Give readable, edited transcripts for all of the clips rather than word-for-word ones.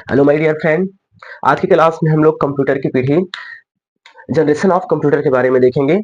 Hello my dear friend. आज की class में हम लोग कंप्यूटर की पीढ़ी, जनरेशन ऑफ कंप्यूटर के बारे में देखेंगे।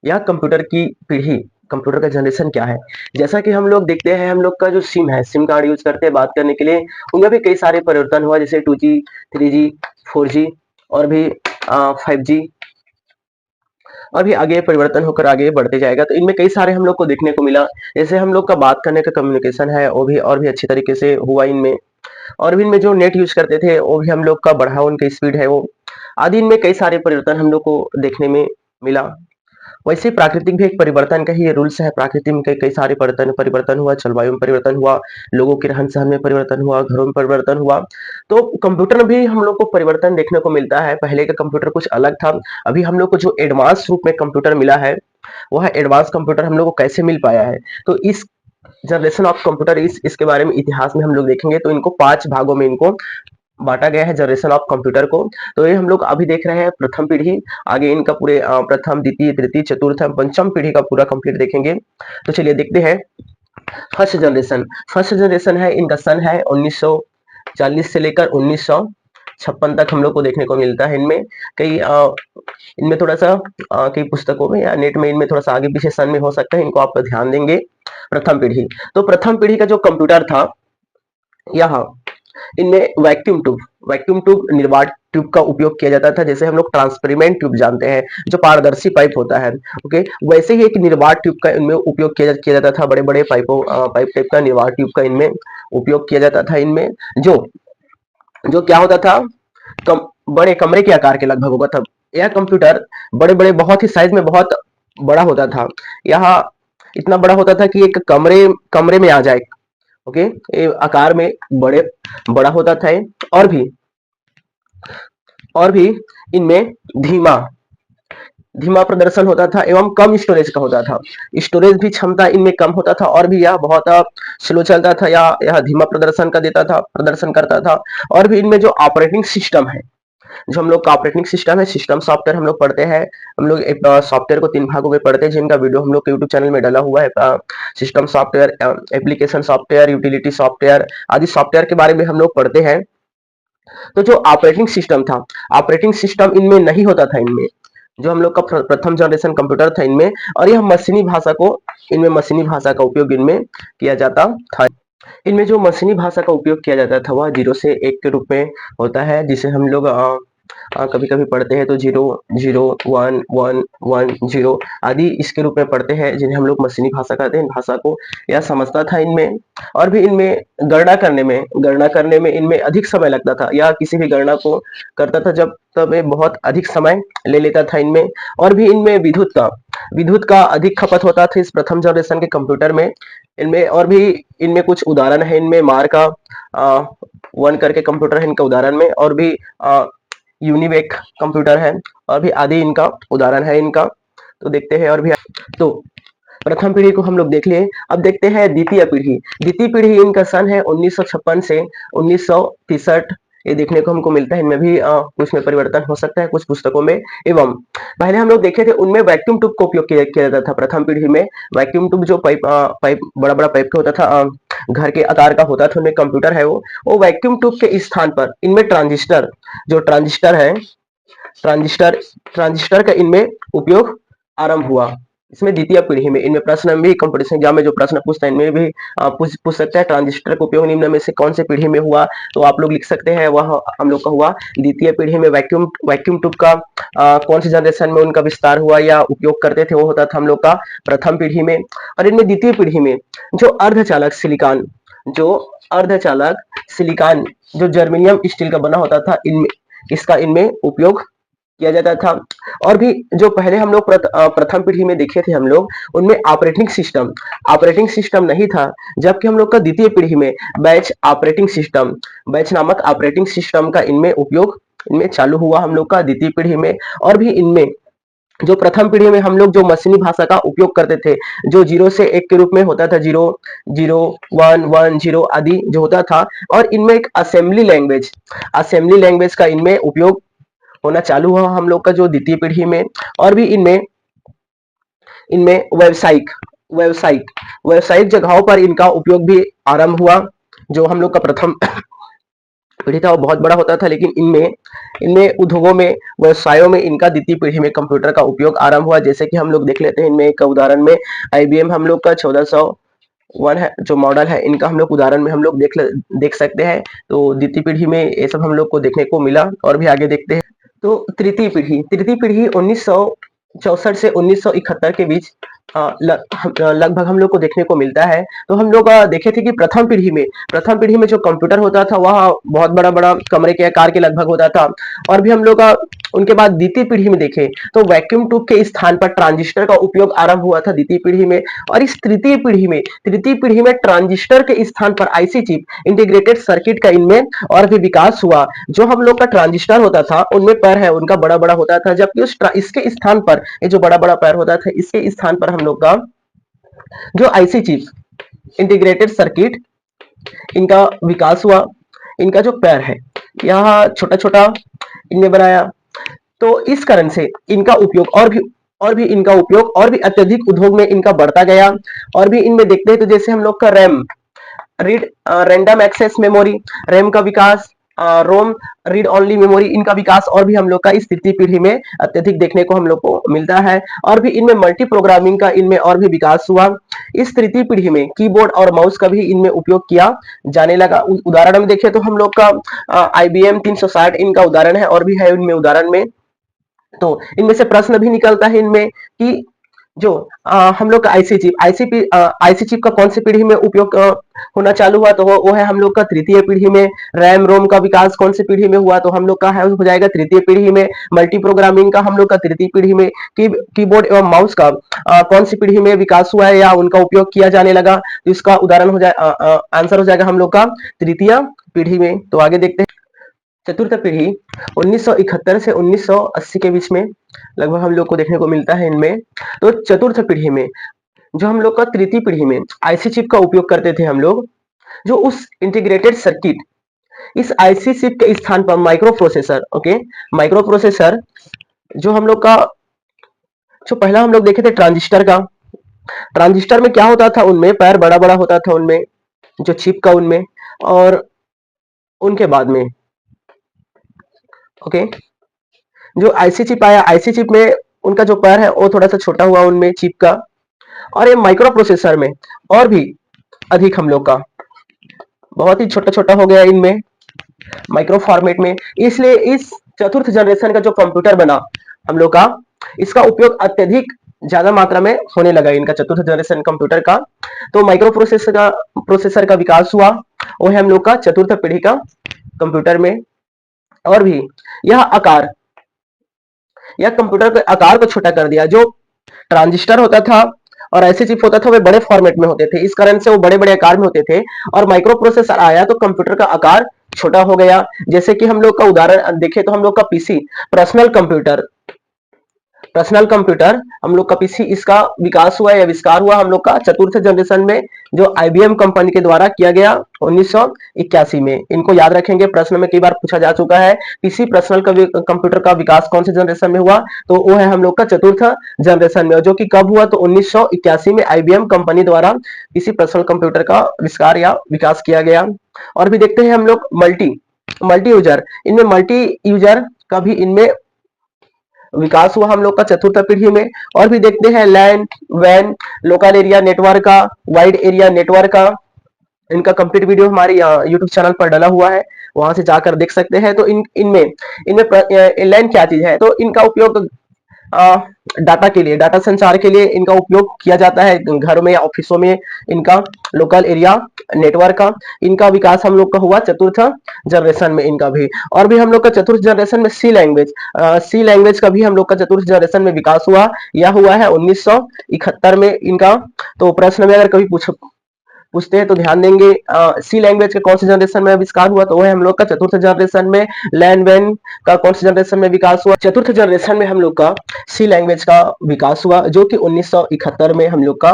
यह कंप्यूटर की पीढ़ी, कंप्यूटर का जनरेशन क्या है। जैसा कि हम लोग देखते हैं, हम लोग का जो सिम है, सिम कार्ड यूज करते हैं बात करने के लिए, उनमें भी कई सारे परिवर्तन हुआ, जैसे 2G, 3G, 4G और भी 5G, और भी आगे परिवर्तन होकर आगे बढ़ते जाएगा। तो इनमें कई सारे हम लोग को देखने को मिला। जैसे हम लोग का बात करने का कम्युनिकेशन है, वो भी और भी अच्छी तरीके से हुआ इनमें। और भी इनमें जो नेट यूज करते थे, वो भी हम लोग का बढ़ा, उनकी स्पीड है वो आदि। इनमें कई सारे परिवर्तन हम लोग को देखने में मिला। वैसे प्राकृतिक भी एक परिवर्तन का ही ये रूल्स है। प्राकृतिक में कई कई सारे परिवर्तन परिवर्तन हुआ, जलवायु में परिवर्तन हुआ, लोगों के रहन सहन में परिवर्तन हुआ, घरों में परिवर्तन हुआ। तो कंप्यूटर में भी हम लोग को परिवर्तन देखने को मिलता है। पहले का कंप्यूटर कुछ अलग था। अभी हम लोग को जो एडवांस रूप में कंप्यूटर मिला है, वह एडवांस कंप्यूटर हम लोग को कैसे मिल पाया है। तो इस जनरेशन ऑफ कंप्यूटर, इसके बारे में इतिहास में हम लोग देखेंगे। तो इनको 5 भागों में इनको बांटा गया है, जनरेशन ऑफ कंप्यूटर को। तो ये हम लोग अभी देख रहे हैं प्रथम पीढ़ी। आगे इनका पूरे प्रथम, द्वितीय, तृतीय, चतुर्थ, पंचम पीढ़ी का पूरा कंप्लीट देखेंगे। तो चलिए देखते हैं। फर्स्ट जनरेशन, फर्स्ट जनरेशन है, इनका सन है 1940 से लेकर 1956 तक हम लोग को देखने को मिलता है। इनमें कई इनमें थोड़ा सा कई पुस्तकों में या नेट में इनमें थोड़ा सा आगे पीछे सन में हो सकता है, इनको आप ध्यान देंगे। प्रथम पीढ़ी, तो प्रथम पीढ़ी का जो कंप्यूटर था, यहाँ इनमें वैक्यूम ट्यूब, निर्वात ट्यूब का उपयोग किया जाता था। जैसे हम लोग ट्रांसपेरेंट ट्यूब जानते हैं, जो पारदर्शी पाइप होता है, ओके, वैसे ही एक निर्वात ट्यूब का इनमें उपयोग किया जाता था। बड़े बड़े पाइप टाइप का निर्वात ट्यूब का इनमें उपयोग किया जाता था। इनमें जो जो क्या होता था, कम बड़े कमरे के आकार के लगभग होगा था। यह कंप्यूटर बड़े बड़े, बहुत ही साइज में बहुत बड़ा होता था। यह इतना बड़ा होता था कि एक कमरे कमरे में आ जाए। ओके, ये आकार में बड़ा होता था। और भी इनमें धीमा धीमा प्रदर्शन होता था एवं कम स्टोरेज का होता था। स्टोरेज भी क्षमता इनमें कम होता था, और भी यह बहुत स्लो चलता था, या यह धीमा प्रदर्शन करता था। और भी इनमें जो ऑपरेटिंग सिस्टम है, जो हम लोग का ऑपरेटिंग सिस्टम है, सिस्टम सॉफ्टवेयर हम लोग पढ़ते हैं। हम लोग सॉफ्टवेयर को 3 भागों में पढ़ते हैं, जिनका वीडियो हम लोग के यूट्यूब चैनल में डाला हुआ है। System software, application software, utility software आदि सॉफ्टवेयर के बारे में हम लोग पढ़ते हैं। तो जो ऑपरेटिंग सिस्टम था, ऑपरेटिंग सिस्टम इनमें नहीं होता था। इनमें जो हम लोग का प्रथम जनरेशन कंप्यूटर था इनमें, और यह मशीनी भाषा का उपयोग इनमें किया जाता था। इनमें जो मशीनी भाषा का उपयोग किया जाता था, वह 0 से 1 के रूप में होता है, जिसे हम लोग कभी कभी पढ़ते हैं तो 0 0 1 1 1 0 आदि इसके रूप में पढ़ते हैं, जिन्हें हम लोग मशीनी भाषा कहते हैं। इन भाषा को यह समझता था इनमें। और भी इनमें गणना करने में इनमें अधिक समय लगता था, या किसी भी गणना को करता था जब, तब ये बहुत अधिक समय ले लेता था इनमें। और भी इनमें विद्युत का अधिक खपत होता था इस प्रथम जनरेशन के कंप्यूटर में। इनमें और भी इनमें कुछ उदाहरण है। इनमें मार का 1 करके कंप्यूटर है इनका उदाहरण में, और भी यूनिवेक कंप्यूटर है, और भी आदि इनका उदाहरण है इनका। तो देखते हैं और भी। तो प्रथम पीढ़ी को हम लोग देख लिए। अब देखते हैं द्वितीय पीढ़ी। द्वितीय पीढ़ी इनका सन है 1956 से 1963। ये देखने को हमको मिलता है। इनमें भी कुछ में परिवर्तन हो सकता है कुछ पुस्तकों में। एवं पहले हम लोग देखे थे, उनमें वैक्यूम ट्यूब का उपयोग किया जाता था। प्रथम पीढ़ी में वैक्यूम ट्यूब, जो पाइप बड़ा बड़ा पाइप का होता था, घर के आकार का होता था, उनमें कंप्यूटर है वो वैक्यूम ट्यूब के स्थान पर इनमें ट्रांजिस्टर, जो ट्रांजिस्टर है, ट्रांजिस्टर ट्रांजिस्टर का इनमें उपयोग आरंभ हुआ। इसमें द्वितीय पीढ़ी में, इनमें प्रश्न में भी, कंपटीशन एग्जाम में जो प्रश्न पूछता है, इनमें भी पूछ सकता है, ट्रांजिस्टर का उपयोग निम्न में से कौन से पीढ़ी में हुआ। तो आप लोग लिख सकते हैं, वह हम लोग का हुआ द्वितीय पीढ़ी में। वैक्यूम ट्यूब का कौन सी जनरेशन में उनका विस्तार हुआ या उपयोग करते थे, वो होता था हम लोग का प्रथम पीढ़ी में। और इनमें द्वितीय पीढ़ी में जो अर्धचालक सिलिकॉन, जो जर्मेनियम स्टील का बना होता था, इनमें उपयोग किया जाता था। और भी जो पहले हम लोग प्रथम पीढ़ी में देखे थे हम लोग, उनमें ऑपरेटिंग सिस्टम नहीं था। जबकि हम लोग का द्वितीय पीढ़ी में बैच नामक ऑपरेटिंग सिस्टम का इनमें उपयोग इनमें चालू हुआ हम लोग का द्वितीय पीढ़ी में। और भी इनमें जो प्रथम पीढ़ी में हम लोग जो मशीनी भाषा का उपयोग करते थे, जो 0 से 1 के रूप में होता था, 0 0 1 1 0 आदि जो होता था। और इनमें एक असेंबली लैंग्वेज का इनमें उपयोग होना चालू हुआ हम लोग का जो द्वितीय पीढ़ी में। और भी इनमें इनमें व्यावसायिक जगहों पर इनका उपयोग भी आरंभ हुआ, जो हम लोग का पीढ़ी था वो बहुत बड़ा होता था, लेकिन इनमें इनमें उद्योगों में, व्यवसायों में इनका द्वितीय पीढ़ी में कंप्यूटर का उपयोग आरंभ हुआ। जैसे कि हम लोग देख लेते हैं इनमें एक उदाहरण में आईबीएम हम लोग का 1401 है जो मॉडल है, इनका हम लोग उदाहरण में हम लोग देख सकते हैं। तो द्वितीय पीढ़ी में ये सब हम लोग को देखने को मिला। और भी आगे देखते हैं। तो तृतीय पीढ़ी 1964 से 1971 के बीच लगभग हम लोग को देखने को मिलता है। तो हम लोग देखे थे कि प्रथम पीढ़ी में जो कंप्यूटर होता था वह बहुत बड़ा बड़ा कमरे के आकार के लगभग होता था। और भी हम लोग उनके बाद द्वितीय पीढ़ी में देखे तो वैक्यूम ट्यूब के स्थान पर ट्रांजिस्टर का उपयोग आरंभ हुआ था द्वितीय पीढ़ी में। और इस तृतीय पीढ़ी में ट्रांजिस्टर के स्थान पर आईसी चिप इंटीग्रेटेड सर्किट का इनमें और भी विकास हुआ। जो हम लोग का ट्रांजिस्टर होता था उनमें पैर है उनका बड़ा बड़ा होता था, जबकि इसके स्थान पर ये जो बड़ा बड़ा पैर होता था इसके स्थान पर हम लोग का जो आईसी चिप इंटीग्रेटेड सर्किट इनका विकास हुआ। इनका जो पैर है यह छोटा छोटा इनने बनाया। तो इस कारण से इनका उपयोग और भी अत्यधिक उद्योग में इनका बढ़ता गया। और भी इनमें देखते हैं तो जैसे हम लोग का रैंडम एक्सेस मेमोरी, रैम का विकास, रोम रीड ओनली मेमोरी, इनका विकास और भी हम लोग का इस तृतीय पीढ़ी में अत्यधिक देखने को हम लोग को मिलता है। और भी इनमें मल्टी प्रोग्रामिंग का इनमें और भी विकास हुआ। इस तृतीय पीढ़ी में कीबोर्ड और माउस का भी इनमें उपयोग किया जाने लगा। उदाहरण में देखें तो हम लोग का IBM 360 इनका उदाहरण है। और भी है इनमें उदाहरण में। तो इनमें से प्रश्न भी निकलता है इनमें कि जो हम लोग का आईसी चिप का कौन सी पीढ़ी में उपयोग होना चालू हुआ, तो वो है हम लोग का तृतीय पीढ़ी में। रैम रोम का विकास कौन सी पीढ़ी में हुआ, तो हम लोग का है हो जाएगा तृतीय पीढ़ी में। मल्टी प्रोग्रामिंग का हम लोग का तृतीय पीढ़ी में। कीबोर्ड एवं माउस का कौन सी पीढ़ी में विकास हुआ है या उनका उपयोग किया जाने लगा, तो इसका उदाहरण हो जाए आंसर हो जाएगा हम लोग का तृतीय पीढ़ी में। तो आगे देखते हैं चतुर्थ पीढ़ी 1971 से 1980 के बीच में लगभग हम लोग को देखने को मिलता है इनमें। तो चतुर्थ पीढ़ी में जो हम लोग का तृतीय पीढ़ी में आईसी चिप का उपयोग करते थे हम लोग, जो उस इंटीग्रेटेड सर्किट इस आईसी चिप के स्थान पर micro processor, okay, micro processor जो हम लोग का जो पहला हम लोग देखे थे ट्रांजिस्टर में क्या होता था, उनमें पैर बड़ा बड़ा होता था उनमें जो चिप का उनमें। और उनके बाद में ओके जो आईसी चिप आया, आईसी चिप में उनका जो पैर है वो थोड़ा सा छोटा हुआ उनमें चिप का। और ये माइक्रो प्रोसेसर में और भी अधिक हम लोग का बहुत ही छोटा छोटा हो गया इनमें माइक्रो फॉर्मेट में। इसलिए इस चतुर्थ जनरेशन का जो कंप्यूटर बना हम लोग का, इसका उपयोग अत्यधिक ज्यादा मात्रा में होने लगा इनका चतुर्थ जनरेशन कंप्यूटर का। तो माइक्रो प्रोसेसर का विकास हुआ, वो है हम लोग का चतुर्थ पीढ़ी का कंप्यूटर में। और भी यह कंप्यूटर के आकार को छोटा कर दिया। जो ट्रांजिस्टर होता था और ऐसे चिप होता था वे बड़े फॉर्मेट में होते थे, इस कारण से वो बड़े बड़े आकार में होते थे। और माइक्रो प्रोसेसर आया तो कंप्यूटर का आकार छोटा हो गया। जैसे कि हम लोग का उदाहरण देखें तो हम लोग का पीसी पर्सनल कंप्यूटर हम लोग का पीसी, इसका विकास हुआ या विस्तार हुआ हम लोग का चतुर्थ जनरेशन में, जो आईबीएम कंपनी के द्वारा किया गया 1981 में। इनको याद रखेंगे, प्रश्न में कई बार पूछा जा चुका है। पीसी पर्सनल कंप्यूटर का विकास कौन से जनरेशन में हुआ, तो वो है हम लोग का चतुर्थ जनरेशन में, जो कि कब हुआ, तो 1981 में आईबीएम कंपनी द्वारा पीसी पर्सनल कंप्यूटर का विस्तार या विकास किया गया। और भी देखते हैं हम लोग मल्टी यूजर, इनमें मल्टी यूजर का भी इनमें विकास हुआ हम लोग का चतुर्थ पीढ़ी में। और भी देखते हैं लैन वैन, लोकल एरिया नेटवर्क का, वाइड एरिया नेटवर्क का। इनका कंप्लीट वीडियो हमारे यूट्यूब चैनल पर डाला हुआ है, वहां से जाकर देख सकते हैं। तो इनमें लैन क्या चीज है, तो इनका उपयोग डाटा के लिए, डाटा संचार के लिए इनका उपयोग किया जाता है घरों में या ऑफिसों में। इनका लोकल एरिया नेटवर्क का इनका विकास हम लोग का हुआ चतुर्थ जनरेशन में इनका भी। और भी हम लोग का चतुर्थ जनरेशन में सी लैंग्वेज का भी हम लोग का चतुर्थ जनरेशन में विकास हुआ। यह हुआ है 1971 में इनका। तो प्रश्न में अगर कभी पूछते हैं तो ध्यान देंगे सी लैंग्वेज के कौन से जनरेशन में आविष्कार हुआ, तो वो है हम लोग का चतुर्थ जनरेशन में। लैन वैन का कौन से जनरेशन में विकास हुआ, चतुर्थ जनरेशन में हम लोग का सी लैंग्वेज का विकास हुआ, जो कि 1971 में हम लोग का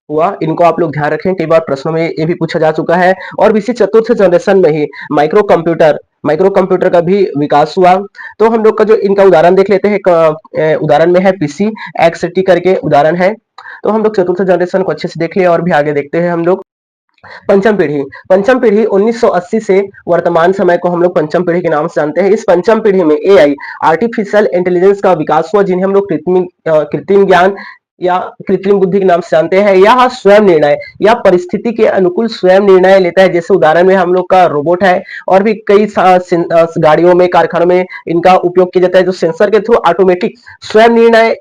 हुआ। इनको आप लोग ध्यान रखें, कई बार प्रश्नों में ये भी पूछा जा चुका है। और इसी चतुर्थ जनरेशन में ही माइक्रो कंप्यूटर का भी विकास हुआ। तो हम लोग का जो इनका उदाहरण देख लेते हैं, उदाहरण में है पीसी एक्सटी करके उदाहरण है। तो हम लोग चतुर्थ जनरेशन को अच्छे से देख लिया और भी आगे देखते हैं हम लोग। पंचम पीढ़ी 1980 से वर्तमान समय को हम लोग पंचम पीढ़ी के नाम से जानते हैं। इस पंचम पीढ़ी में एआई, आर्टिफिशियल इंटेलिजेंस का विकास हुआ, जिन्हें हम लोग कृत्रिम ज्ञान या कृत्रिम बुद्धि के नाम से जानते हैं। यह स्वयं निर्णय या परिस्थिति के अनुकूल स्वयं निर्णय लेता है। जैसे उदाहरण में हम लोग का रोबोट है, और भी कई गाड़ियों में, कारखानों में इनका उपयोग किया जाता है, जो सेंसर के थ्रू ऑटोमेटिक स्वयं निर्णय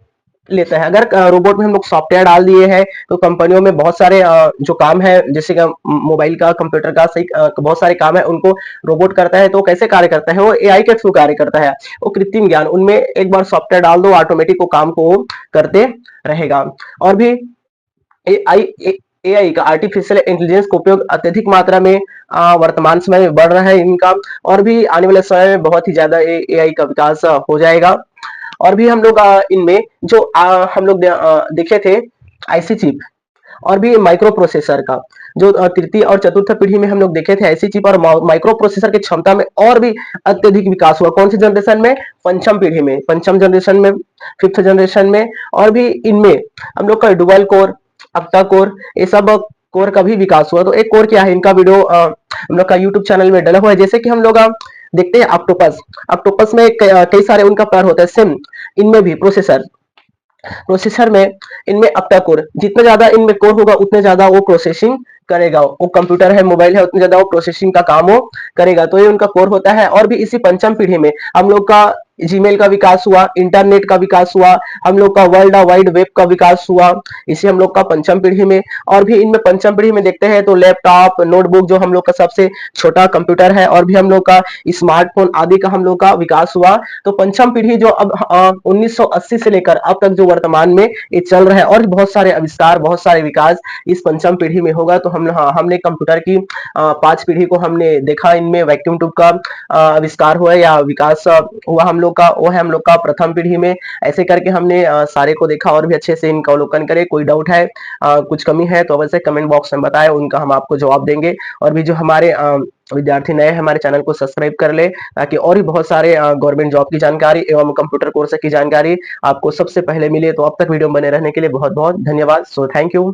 लेता है। अगर रोबोट में हम लोग सॉफ्टवेयर डाल दिए हैं, तो कंपनियों में बहुत सारे जो काम है, जैसे कि मोबाइल का, कंप्यूटर का, सही बहुत सारे काम है, उनको रोबोट करता है। तो कैसे कार्य करता है? वो एआई के थ्रू कार्य करता है। वो कृत्रिम ज्ञान, उनमें एक बार सॉफ्टवेयर डाल दो, ऑटोमेटिक वो काम को करते रहेगा। और भी एआई एआई का, आर्टिफिशियल इंटेलिजेंस का उपयोग अत्यधिक मात्रा में वर्तमान समय में बढ़ रहा है इनका, और भी आने वाले समय में बहुत ही ज्यादा एआई का विकास हो जाएगा। और भी हम लोग इनमें जो हम लोग देखे थे आईसी चिप, और भी माइक्रो प्रोसेसर का, जो तृतीय और चतुर्थ पीढ़ी में हम लोग देखे थे आईसी चिप और माइक्रो प्रोसेसर की क्षमता में और भी अत्यधिक विकास हुआ। कौन सी जनरेशन में? पंचम पीढ़ी में, पंचम जनरेशन में, फिफ्थ जनरेशन में। और भी इनमें हम लोग का डुअल कोर, अक्टा कोर, ये सब कोर का भी विकास हुआ। तो एक कोर क्या है, इनका वीडियो हम लोग का यूट्यूब चैनल में डला हुआ है। जैसे कि हम लोग देखते हैं ऑक्टोपस, ऑक्टोपस में कई सारे उनका पैर होता है, सेम इनमें भी प्रोसेसर में इनमें अक्टा कोर, जितना ज्यादा इनमें कोर होगा उतने ज्यादा वो प्रोसेसिंग करेगा। वो कंप्यूटर है, मोबाइल है, उतने ज्यादा वो प्रोसेसिंग का काम वो करेगा। तो ये उनका कोर होता है। और भी इसी पंचम पीढ़ी में हम लोग का जीमेल का विकास हुआ, इंटरनेट का विकास हुआ, हम लोग का वर्ल्ड वाइड वेब का विकास हुआ, इसे हम लोग का पंचम पीढ़ी में। और भी इनमें पंचम पीढ़ी में देखते हैं तो लैपटॉप, नोटबुक, जो हम लोग का सबसे छोटा कंप्यूटर है, और भी हम लोग का स्मार्टफोन आदि का हम लोग का विकास हुआ। तो पंचम पीढ़ी जो अब 1980 से लेकर अब तक जो वर्तमान में ये चल रहा है, और बहुत सारे आविष्कार, बहुत सारे विकास इस पंचम पीढ़ी में होगा। तो हमने कंप्यूटर की 5 पीढ़ी को हमने देखा। इनमें वैक्यूम ट्यूब का आविष्कार हुआ या विकास हुआ हम लोग का, वो है हम लोग का प्रथम पीढ़ी में। ऐसे करके हमने सारे को देखा, और भी अच्छे से इनका अवलोकन करें। कोई डाउट है, कुछ कमी है, तो अवश्य कमेंट बॉक्स में बताएं, उनका हम आपको जवाब देंगे। और भी जो हमारे विद्यार्थी नए हैं, हमारे चैनल को सब्सक्राइब कर ले, ताकि और भी बहुत सारे गवर्नमेंट जॉब की जानकारी एवं कंप्यूटर कोर्स की जानकारी आपको सबसे पहले मिले। तो अब तक वीडियो बने रहने के लिए बहुत बहुत धन्यवाद। So thank you.